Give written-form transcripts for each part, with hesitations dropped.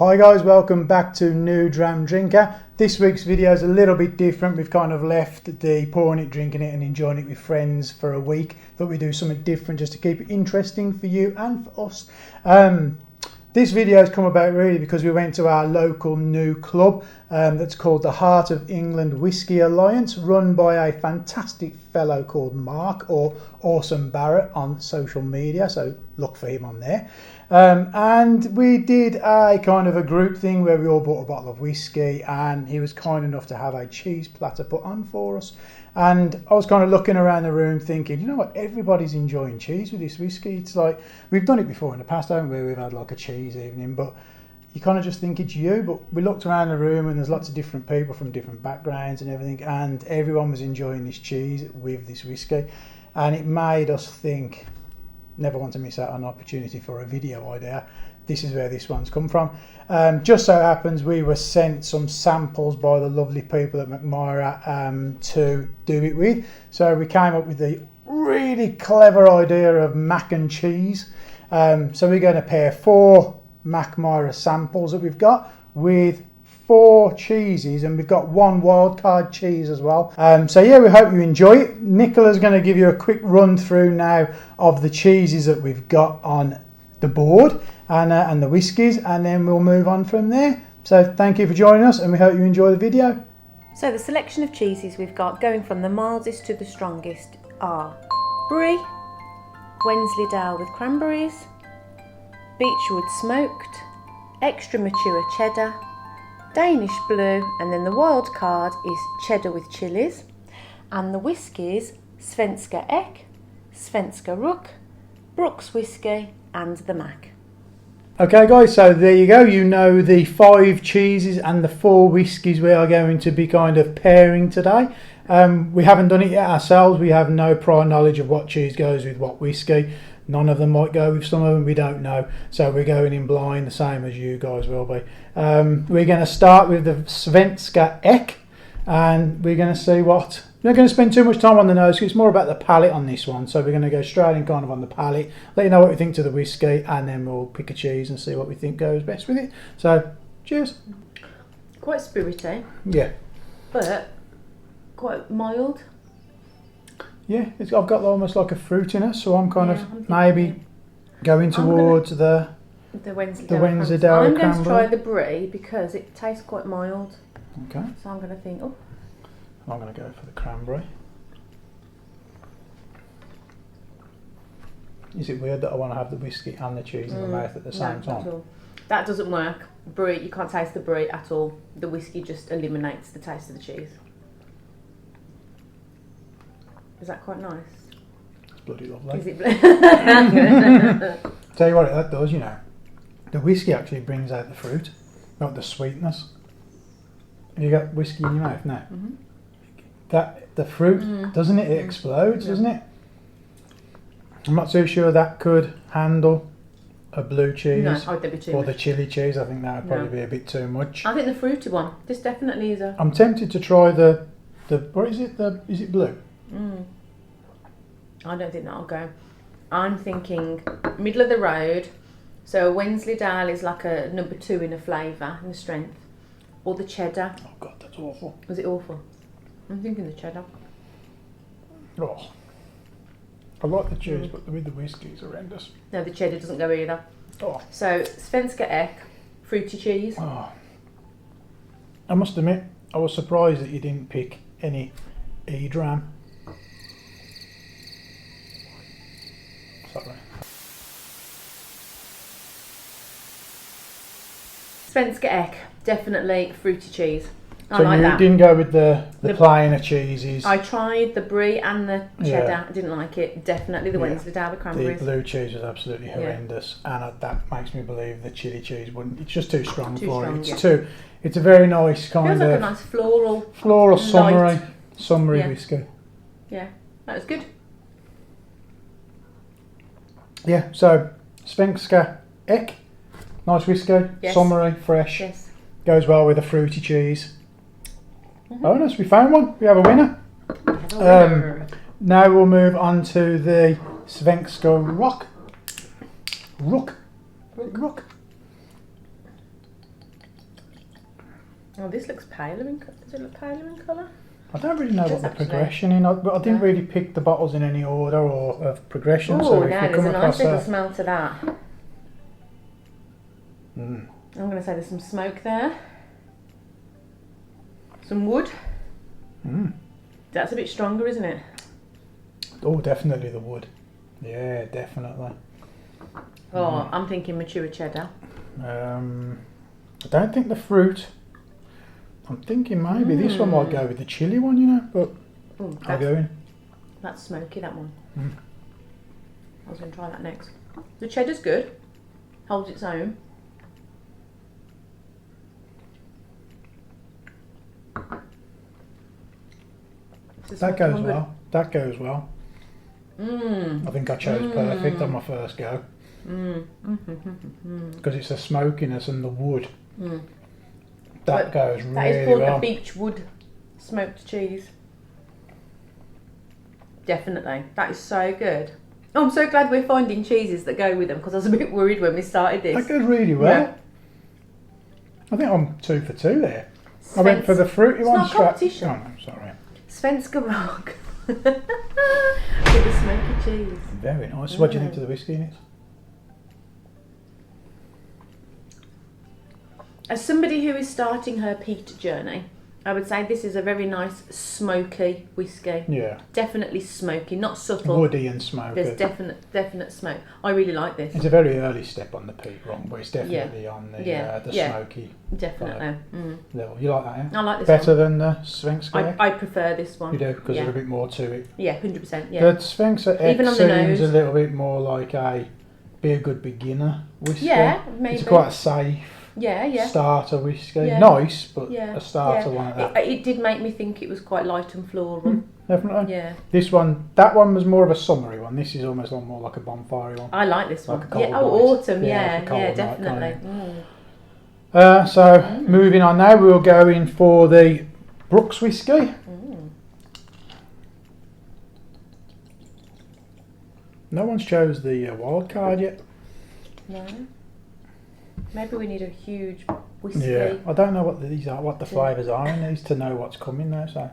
Hi guys, welcome back to New Dram Drinker. This week's video is a little bit different. We've kind of left the pouring it, drinking it and enjoying it with friends for a week. Thought we'd do something different just to keep it interesting for you and for us. This video has come about really because we went to our local new club that's called the Heart of England Whisky Alliance, run by a fantastic fellow called Mark, or Awesome Barrett on social media, so look for him on there. And we did a kind of a group thing where we all bought a bottle of whiskey, and he was kind enough to have a cheese platter put on for us. And I was kind of looking around the room thinking, you know what, everybody's enjoying cheese with this whiskey. It's like, we've done it before in the past, haven't we? We've had like a cheese evening, but you kind of just think it's you. But we looked around the room and there's lots of different people from different backgrounds and everything, and everyone was enjoying this cheese with this whiskey. And it made us think, never want to miss out on an opportunity for a video idea. This is where this one's come from. Just so happens we were sent some samples by the lovely people at Mackmyra to do it with. So we came up with the really clever idea of mac and cheese. So we're going to pair 4 Mackmyra samples that we've got with 4 cheeses, and we've got 1 wildcard cheese as well. So yeah, we hope you enjoy it. Nicola's going to give you a quick run through now of the cheeses that we've got on the board and the whiskies, and then we'll move on from there. So thank you for joining us, and we hope you enjoy the video. So the selection of cheeses we've got, going from the mildest to the strongest, are Brie, Wensleydale with cranberries, Beechwood smoked, extra mature cheddar, Danish blue, and then the wild card is cheddar with chillies, and the whiskies Svensk, Svensk BRUKSWHISKY and the Mack. Okay guys, so there you go. You know the 5 cheeses and the 4 whiskies we are going to be kind of pairing today. We haven't done it yet ourselves. We have no prior knowledge of what cheese goes with what whiskey. None of them might go with some of them, we don't know. So we're going in blind, the same as you guys will be. We're going to start with the Svensk, and we're going to see what... We're not going to spend too much time on the nose, because it's more about the palate on this one. So we're going to go straight in kind of on the palate, let you know what we think to the whiskey, and then we'll pick a cheese and see what we think goes best with it. So, cheers. Quite spirity. Yeah. But quite mild. Yeah, I've got almost like a fruitiness, so I'm kind of maybe going towards the Wensleydale. I'm going to try the Brie because it tastes quite mild. Okay. So I'm going to think, oh. I'm going to go for the cranberry. Is it weird that I want to have the whiskey and the cheese in my mouth at the same time? No, that doesn't work. Brie, you can't taste the Brie at all. The whiskey just eliminates the taste of the cheese. Is that quite nice? It's bloody lovely. Is it? Tell you what that does, you know. The whiskey actually brings out the fruit, not the sweetness. Have you got whiskey in your mouth now? Mm-hmm. That the fruit, doesn't it? It explodes, doesn't it? I'm not too sure that could handle a blue cheese. No, I would be too or much. The chili cheese. I think that would probably be a bit too much. I think the fruity one. This definitely is a. I'm tempted to try the what is it? Is it blue? I don't think that'll go. I'm thinking middle of the road. So Wensleydale is like a number 2 in a flavour and strength, or the cheddar. Oh God, that's awful. Was it awful? I'm thinking the cheddar. Oh, I like the cheese, but with the whiskey it's horrendous. No, the cheddar doesn't go either. Oh. So Svensk, fruity cheese. Oh. I must admit, I was surprised that you didn't pick any Dram. Sorry. Svensk, definitely fruity cheese. I So like you that. didn't go with the plain of cheeses. I tried the Brie and the cheddar. I didn't like it. Definitely the Wensleydale with cranberries. The blue cheese was absolutely horrendous, and that makes me believe the chili cheese wouldn't. It's just too strong for it. It's a very nice kind Feels of like a nice floral summery whiskey. Yeah, that was good. Yeah, so Svensk, nice whiskey, summery, fresh. Yes. Goes well with a fruity cheese. Bonus, we found one. We have a winner. Now we'll move on to the Svensk Rook. Oh, this looks paler in colour. Does it look paler in colour? I don't really know what the progression in, but I didn't really pick the bottles in any order or of progression. Oh, so now if you there's come a nice across little smell to that. Mm. I'm going to say there's some smoke there. Some wood. Mm. That's a bit stronger, isn't it? Oh, definitely the wood. Yeah, definitely. Oh, I'm thinking mature cheddar. I don't think the fruit. I'm thinking maybe this one might go with the chili one, you know, but I'll go in. That's smoky, that one. Mm. I was going to try that next. The cheddar's good. Holds its own. That goes well. That goes well. Mm. I think I chose perfect on my first go. Because it's the smokiness and the wood. Mm. That goes really well. That is called a beech wood smoked cheese. Definitely. That is so good. Oh, I'm so glad we're finding cheeses that go with them, because I was a bit worried when we started this. That goes really well. Yeah. I think I'm 2 for 2 there. I went for the fruity one. It's not competition. Oh no, sorry. Svensk with the smoky cheese. Very nice. What do you think to the whiskey in it? As somebody who is starting her peat journey, I would say this is a very nice smoky whiskey. Yeah. Definitely smoky, not subtle. Woody and smoky. There's definite smoke. I really like this. It's a very early step on the peat wrong, but it's definitely on the smoky Definitely. level. You like that, yeah? I like this Better one. than the Svensk? I prefer this one. You do, because there's a bit more to it. Yeah, 100%. Yeah. The Svensk Even on the seems nose. a little bit more like be a good beginner whiskey. Yeah, maybe. It's quite a safe Yeah. starter whiskey. Yeah. Nice, but a starter one of that. It did make me think it was quite light and floral. Definitely. Yeah. That one was more of a summery one. This is almost more like a bonfire one. I like this one. Like a cold yeah. night. Oh, autumn. Yeah, Yeah, like a cold night definitely. So moving on now, we'll go in for the Brooks Whisky. No one's chose the wild card yet. No. Maybe we need a huge whiskey. Yeah, I don't know what these are, what the flavours are in these to know what's coming now. So,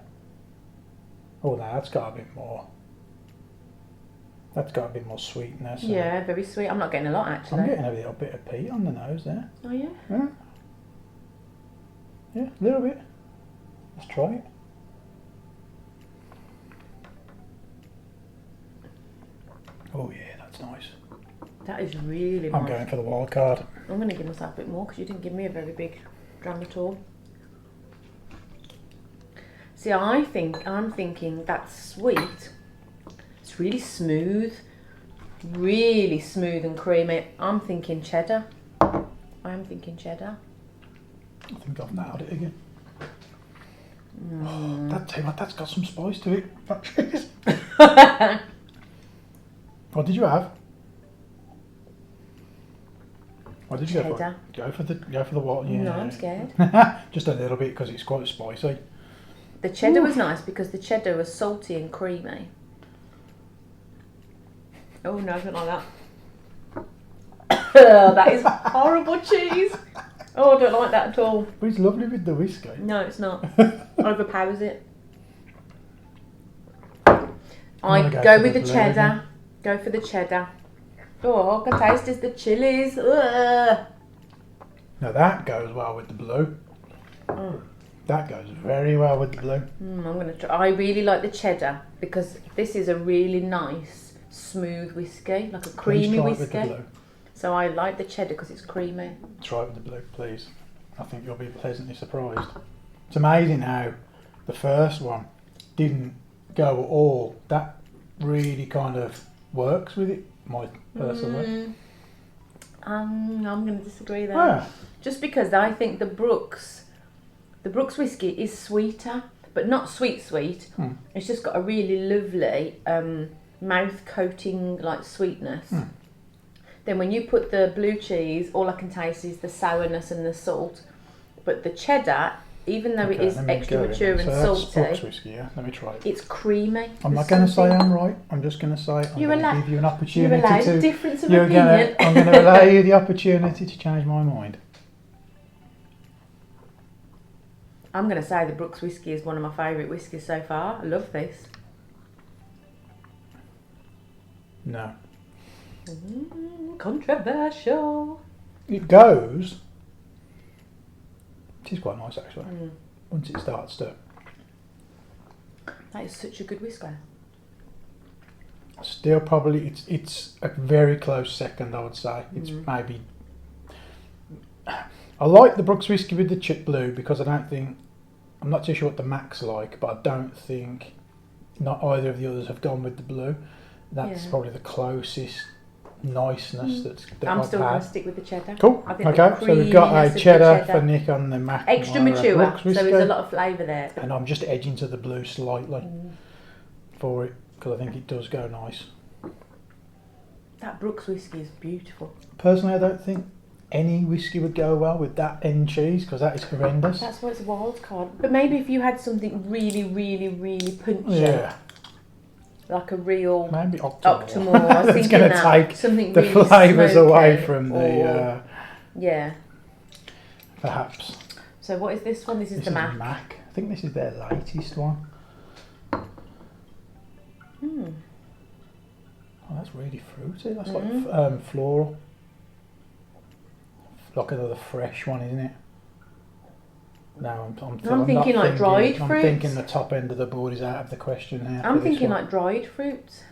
oh, no, that's got a bit more. That's got a bit more sweetness. Yeah, very sweet. I'm not getting a lot actually. I'm getting a little bit of peat on the nose there. Oh yeah. Yeah, a little bit. Let's try it. Oh yeah, that's nice. That is really nice. I'm going for the wild card. I'm going to give myself a bit more because you didn't give me a very big dram at all. See, I'm thinking that's sweet. It's really smooth and creamy. I'm thinking cheddar. I think I've nailed it again. That's got some spice to it. That cheese. What did you have? What did you go for? Go for the what? Yeah. No, I'm scared. Just a little bit because it's quite spicy. The cheddar was nice because the cheddar was salty and creamy. Oh no, I don't like that. That is horrible cheese. Oh, I don't like that at all. But it's lovely with the whiskey. No, it's not. Overpowers it. I go with the cheddar. Go for the cheddar. Oh, I can taste is the chillies. Ugh. Now that goes well with the blue. That goes very well with the blue. I'm gonna try. I really like the cheddar because this is a really nice, smooth whiskey, like a creamy whiskey. With the blue. So I like the cheddar because it's creamy. Try it with the blue, please. I think you'll be pleasantly surprised. It's amazing how the first one didn't go at all. That really kind of works with it, my personal way. I'm going to disagree there. Ah. Just because I think the Brooks whiskey is sweeter, but not sweet. It's just got a really lovely mouth coating like sweetness. Then when you put the blue cheese, all I can taste is the sourness and the salt. But the cheddar, even though it is extra mature and salty, Brooks Whisky, yeah? Let me try it. it's creamy. I'm not going to say I'm right. I'm just going to say I'm going to give you an opportunity You're allowed to. difference of opinion. I'm going to allow you the opportunity to change my mind. I'm going to say the Brooks Whisky is one of my favourite whiskies so far. I love this. No. Controversial. It goes. It is quite nice actually. Once it starts to. That is such a good whiskey. Still probably it's a very close second, I would say. It's maybe. I like the Brooks Whisky with the chip blue because I'm not too sure what the Mack's like, but I don't think not either of the others have gone with the blue. That's probably the closest niceness that I'm I've still had. going to stick with the cheddar. Cool. Okay, so we've got a cheddar for Nick on the Mack. Extra mature, so there's a lot of flavour there. And I'm just edging to the blue slightly for it because I think it does go nice. That Brooks Whisky is beautiful. Personally, I don't think any whiskey would go well with that end cheese because that is horrendous. That's why it's a wild card. But maybe if you had something really, really, really punchy, like a real maybe Octomore. It's going to take something the really flavours smoky away from the. Perhaps. So what is this one? This is the Mack. Mack. I think this is their latest one. Oh, that's really fruity. That's like floral. Like another fresh one, isn't it? No, I'm thinking like dried fruits. I'm thinking the top end of the board is out of the question now. I'm thinking like dried fruits.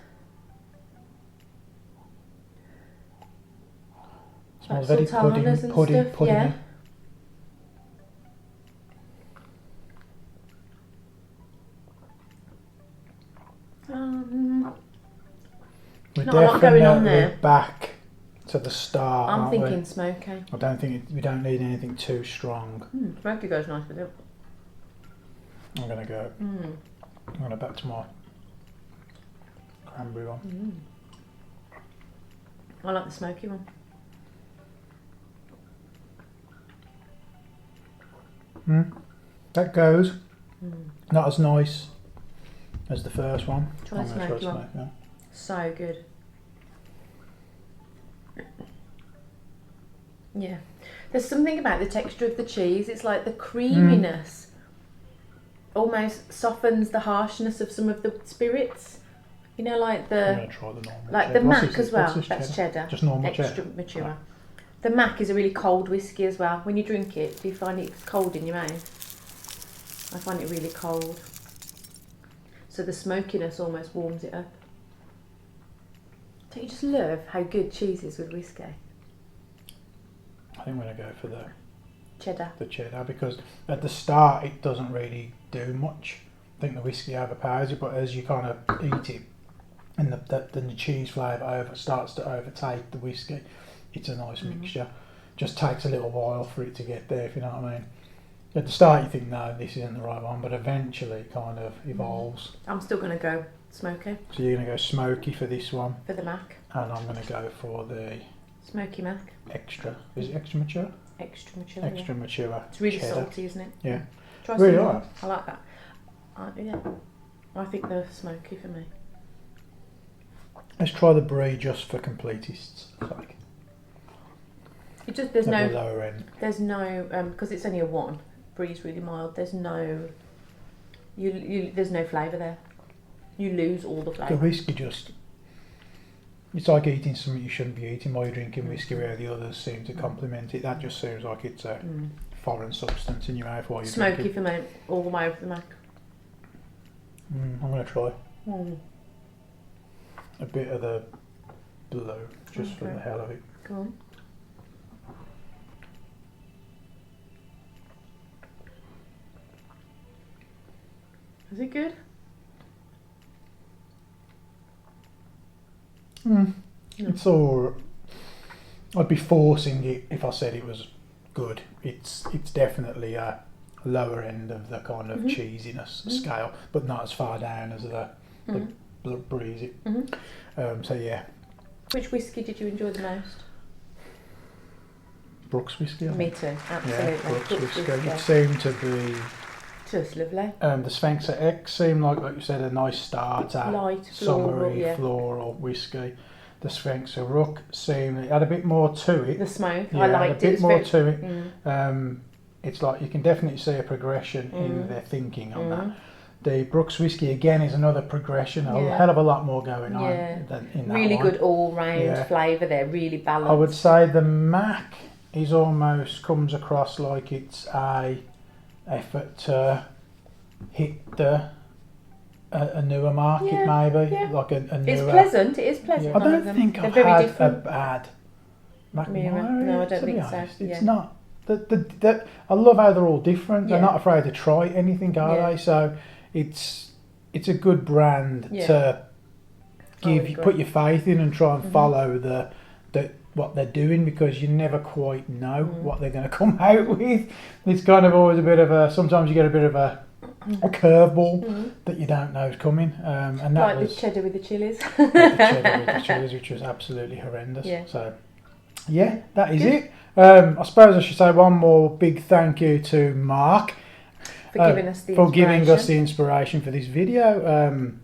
Smells like very pudding. Yeah. We're not a lot going on definitely there. Back to the start. I'm thinking smoky. I don't think we don't need anything too strong. Smoky goes nice with it. I'm gonna go. I'm gonna back to my cranberry one. I like the smoky one. That goes. Not as nice as the first one. Try the smoky one. Yeah. So good. Yeah. There's something about the texture of the cheese. It's like the creaminess almost softens the harshness of some of the spirits. You know, like the... I'm going to try the normal like cheddar. the Mack as well. That's cheddar. Just normal extra cheddar. mature. Right. The Mack is a really cold whiskey as well. When you drink it, do you find it cold in your mouth? I find it really cold. So the smokiness almost warms it up. Don't you just love how good cheese is with whiskey? I think I'm going to go for the cheddar because at the start it doesn't really do much. I think the whiskey overpowers it, but as you kind of eat it and the cheese flavour starts to overtake the whiskey, it's a nice mixture. Just takes a little while for it to get there, if you know what I mean. At the start you think, no, this isn't the right one, but eventually it kind of evolves. I'm still going to go smoky. So you're going to go smoky for this one. For the Mack. And I'm going to go for the... Smoky Mack. Extra. Is it extra mature? Extra mature. Extra mature. It's really cheddar. salty, isn't it? Yeah. Try really some like more. I like that. Yeah. I think they're smoky for me. Let's try the Brie just for completists' sake. It just there's At no the lower end. There's no because it's only a 1. Brie's really mild. There's no there's no flavour there. You lose all the flavour. The whiskey just... It's like eating something you shouldn't be eating while you're drinking whiskey where the others seem to complement it. That just seems like it's a foreign substance in your mouth while you're drinking. Smoky for me, all the way over the Mack. I'm going to try a bit of the blue just for the hell of it. Go on. Is it good? It's all... I'd be forcing it if I said it was good. It's definitely a lower end of the kind of cheesiness scale, but not as far down as the Brie. So yeah. Which whiskey did you enjoy the most? Brooks Whisky. Me too, absolutely. Yeah, Brooks Whisky. It seemed to be... Just lovely. The Svensk X seemed like you said, a nice starter. Light, summery, floral whiskey. The Svensk Rook seemed... It had a bit more to it. The smoke, Yeah, I liked it. A bit more to it. it's like you can definitely see a progression in their thinking on that. The Brooks Whisky again is another progression, a hell of a lot more going on than in that really one. Good all-round flavour there, really balanced. I would say the Mack is almost comes across like it's a effort to hit a newer market, maybe like a newer. It's pleasant. It is pleasant. I don't think I've had a bad Mackmyra. No, I don't think honest. so. It's not. I love how they're all different. They're not afraid to try anything, are they? So it's a good brand to put your faith in and try and follow what they're doing, because you never quite know what they're going to come out with. It's kind of always a bit of a. Sometimes you get a bit of a curveball that you don't know is coming, and that was the cheddar with the chillies. the cheddar with the chillies, which was absolutely horrendous. So that is it. I suppose I should say one more big thank you to Mark for giving us the inspiration for this video.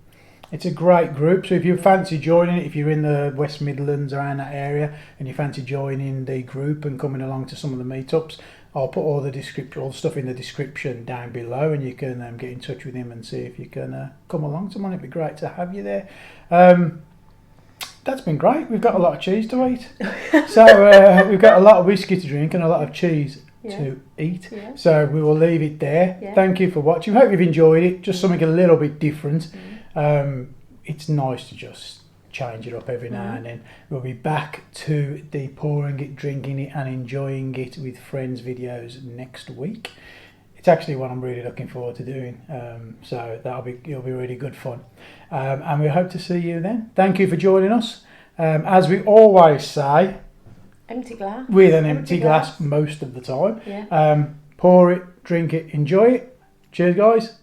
It's a great group, so if you fancy joining it, if you're in the West Midlands around that area and you fancy joining the group and coming along to some of the meetups, I'll put all the stuff in the description down below, and you can get in touch with him and see if you can come along to one. It'd be great to have you there. That's been great. We've got a lot of cheese to eat. So we've got a lot of whiskey to drink and a lot of cheese to eat. So we will leave it there. Thank you for watching. Hope you've enjoyed it. Just something a little bit different. It's nice to just change it up every now and then. We'll be back to the pouring it, drinking it and enjoying it with friends videos next week. It's actually what I'm really looking forward to doing, so it'll be really good fun, and we hope to see you then. Thank you for joining us. As we always say, empty glass with an empty glass most of the time. Pour it, drink it, enjoy it. Cheers guys.